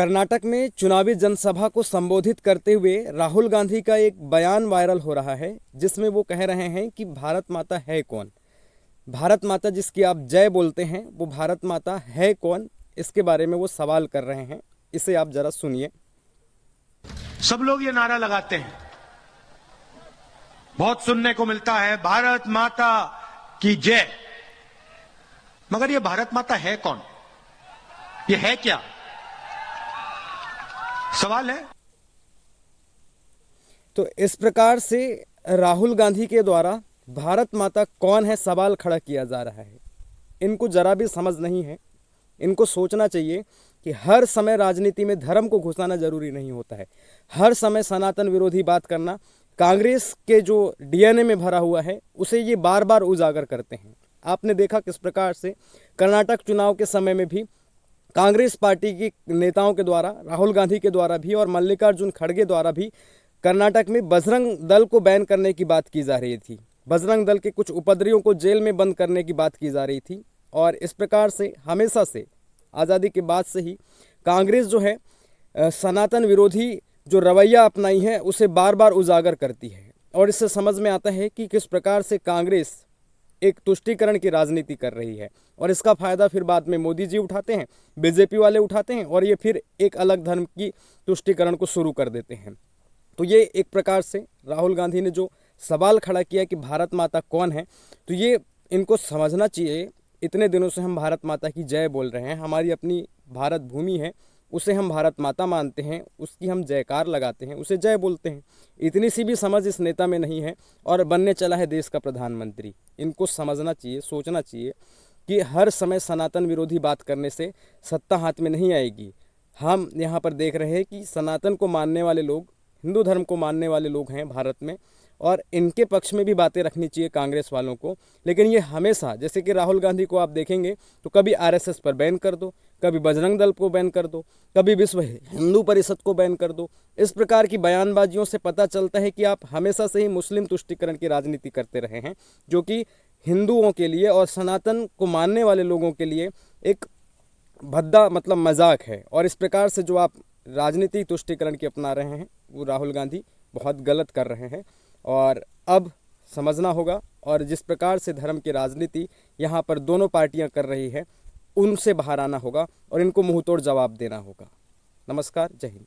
कर्नाटक में चुनावी जनसभा को संबोधित करते हुए राहुल गांधी का एक बयान वायरल हो रहा है, जिसमें वो कह रहे हैं कि भारत माता है कौन। भारत माता जिसकी आप जय बोलते हैं, वो भारत माता है कौन, इसके बारे में वो सवाल कर रहे हैं। इसे आप जरा सुनिए। सब लोग ये नारा लगाते हैं, बहुत सुनने को मिलता है, भारत माता की जय। मगर ये भारत माता है कौन? ये है क्या? सवाल है। तो इस प्रकार से राहुल गांधी के द्वारा भारत माता कौन है सवाल खड़ा किया जा रहा है। इनको जरा भी समझ नहीं है। इनको सोचना चाहिए कि हर समय राजनीति में धर्म को घुसाना जरूरी नहीं होता है। हर समय सनातन विरोधी बात करना कांग्रेस के जो डीएनए में भरा हुआ है, उसे ये बार बार उजागर करते हैं। आपने देखा किस प्रकार से कर्नाटक चुनाव के समय में भी कांग्रेस पार्टी की नेताओं के द्वारा, राहुल गांधी के द्वारा भी और मल्लिकार्जुन खड़गे द्वारा भी कर्नाटक में बजरंग दल को बैन करने की बात की जा रही थी। बजरंग दल के कुछ उपद्रवियों को जेल में बंद करने की बात की जा रही थी। और इस प्रकार से हमेशा से आज़ादी के बाद से ही कांग्रेस जो है सनातन विरोधी जो रवैया अपनाई है उसे बार बार उजागर करती है। और इससे समझ में आता है कि किस प्रकार से कांग्रेस एक तुष्टीकरण की राजनीति कर रही है। और इसका फायदा फिर बाद में मोदी जी उठाते हैं, बीजेपी वाले उठाते हैं, और ये फिर एक अलग धर्म की तुष्टीकरण को शुरू कर देते हैं। तो ये एक प्रकार से राहुल गांधी ने जो सवाल खड़ा किया कि भारत माता कौन है, तो ये इनको समझना चाहिए। इतने दिनों से हम भारत माता की जय बोल रहे हैं, हमारी अपनी भारत भूमि है, उसे हम भारत माता मानते हैं, उसकी हम जयकार लगाते हैं, उसे जय बोलते हैं। इतनी सी भी समझ इस नेता में नहीं है और बनने चला है देश का प्रधानमंत्री। इनको समझना चाहिए, सोचना चाहिए कि हर समय सनातन विरोधी बात करने से सत्ता हाथ में नहीं आएगी। हम यहाँ पर देख रहे हैं कि सनातन को मानने वाले लोग, हिंदू धर्म को मानने वाले लोग हैं भारत में, और इनके पक्ष में भी बातें रखनी चाहिए कांग्रेस वालों को। लेकिन ये हमेशा, जैसे कि राहुल गांधी को आप देखेंगे तो कभी आरएसएस पर बैन कर दो, कभी बजरंग दल को बैन कर दो, कभी विश्व हिंदू परिषद को बैन कर दो। इस प्रकार की बयानबाजियों से पता चलता है कि आप हमेशा से ही मुस्लिम तुष्टीकरण की राजनीति करते रहे हैं, जो कि हिंदुओं के लिए और सनातन को मानने वाले लोगों के लिए एक भद्दा मतलब मजाक है। और इस प्रकार से जो आप राजनीतिक तुष्टीकरण की अपना रहे हैं, वो राहुल गांधी बहुत गलत कर रहे हैं। और अब समझना होगा, और जिस प्रकार से धर्म की राजनीति यहाँ पर दोनों पार्टियाँ कर रही है, उनसे बाहर आना होगा और इनको मुंहतोड़ जवाब देना होगा। नमस्कार, जय हिंद।